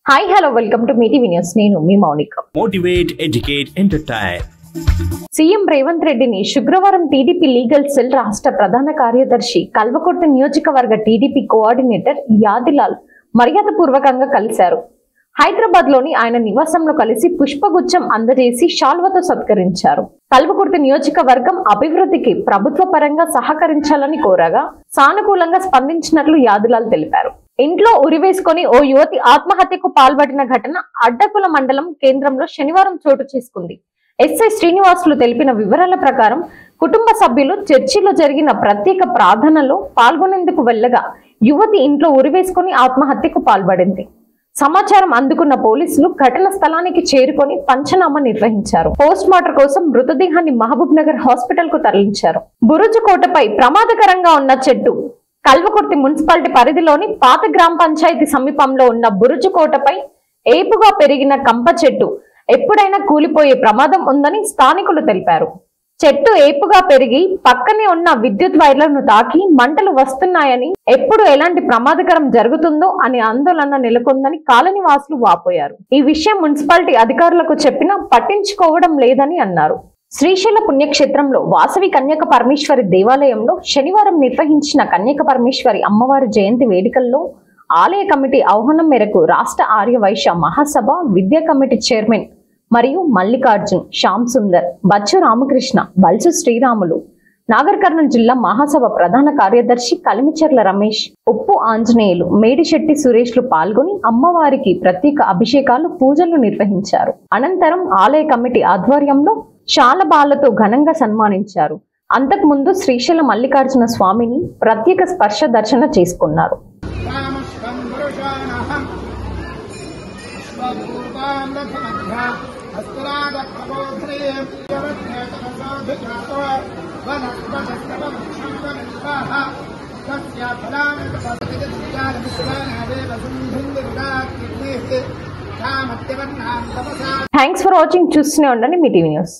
Hi hello welcome to Mee TV news. నేను మీ Mounika. Motivate, educate, entertain. CM Revanth రెడ్డిని శుక్రవారం టీడీపీ లీగల్ సెల్ రాష్ట్ర ప్రధాన కార్యదర్శి కల్వకుర్తి నియోజకవర్గ టీడీపీ కోఆర్డినేటర్ యాదిలాల్ మర్యాదపూర్వకంగా కలిశారు. హైదరాబాద్ లోని ఆయన నివాసంలో కలిసి పుష్పగుచ్చం అందజేసి శాల్వతో సత్కరించారు. కల్వకుర్తి నియోజకవర్గం అభివృద్ధికి ప్రభుత్వ పరంగా సహకరించాలని కోరగా సానుకూలంగా స్పందించినట్లు యాదిలాల్ తెలిపారు. ఇంట్లో ఉరివేసుకొని ఓ యువతి ఆత్మహత్యకు పాల్పడిన ఘటన అడ్డకుల మండలం కేంద్రంలో శనివారం చోటు చేసుకుంది. ఎస్ఐ శ్రీనివాసులు తెలిపిన వివరాల ప్రకారం కుటుంబ సభ్యులు చర్చిలో జరిగిన ప్రత్యేక ప్రార్థనలో పాల్గొనేందుకు వెళ్లగా యువతి ఇంట్లో ఉరివేసుకొని ఆత్మహత్యకు పాల్పడింది. సమాచారం అందుకున్న పోలీసులు ఘటన స్థలానికి చేరుకొని పంచనామా నిర్వహించారు. పోస్ట్ మార్టం కోసం మృతదేహాన్ని మహబూబ్ నగర్ హాస్పిటల్ కు తరలించారు. బురుజుకోటపై ప్రమాదకరంగా ఉన్న చెట్టు కల్వకుర్తి మున్సిపాలిటీ పరిధిలోని పాత గ్రామ పంచాయతీ సమీపంలో ఉన్న బురుజుకోటపై ఏపుగా పెరిగిన కంప చెట్టు ఎప్పుడైనా కూలిపోయే ప్రమాదం ఉందని స్థానికులు తెలిపారు. చెట్టు ఏపుగా పెరిగి పక్కనే ఉన్న విద్యుత్ వైర్లను తాకి మంటలు వస్తున్నాయని, ఎప్పుడు ఎలాంటి ప్రమాదకరం జరుగుతుందో అని ఆందోళన నెలకొందని కాలనీవాసులు వాపోయారు. ఈ విషయం మున్సిపాలిటీ అధికారులకు చెప్పినా పట్టించుకోవడం లేదని అన్నారు. శ్రీశైల పుణ్యక్షేత్రంలో వాసవి కన్యక పరమేశ్వరి దేవాలయంలో శనివారం నిర్వహించిన కన్యక పరమేశ్వరి అమ్మవారి జయంతి వేడుకల్లో ఆలయ కమిటీ ఆహ్వానం మేరకు రాష్ట్ర ఆర్య వైశ్య మహాసభ విద్యా కమిటీ చైర్మన్ మరియు మల్లికార్జున్, శ్యామ్ సుందర్, బచ్చు రామకృష్ణ, బల్సు శ్రీరాములు, నాగర్ కర్నూలు జిల్లా మహాసభ ప్రధాన కార్యదర్శి కలిమిచర్ల రమేష్, ఉప్పు ఆంజనేయులు, మేడిశెట్టి సురేష్లు పాల్గొని అమ్మవారికి ప్రత్యేక అభిషేకాలు, పూజలు నిర్వహించారు. అనంతరం ఆలయ కమిటీ ఆధ్వర్యంలో శాలబాలతో ఘనంగా సన్మానించారు. అంతకు ముందు శ్రీశైల మల్లికార్జున స్వామిని ప్రత్యేక స్పర్శ దర్శన చేసుకున్నారు. Thanks for watching. చూస్తూనే ఉండండి మీ టీవీ న్యూస్.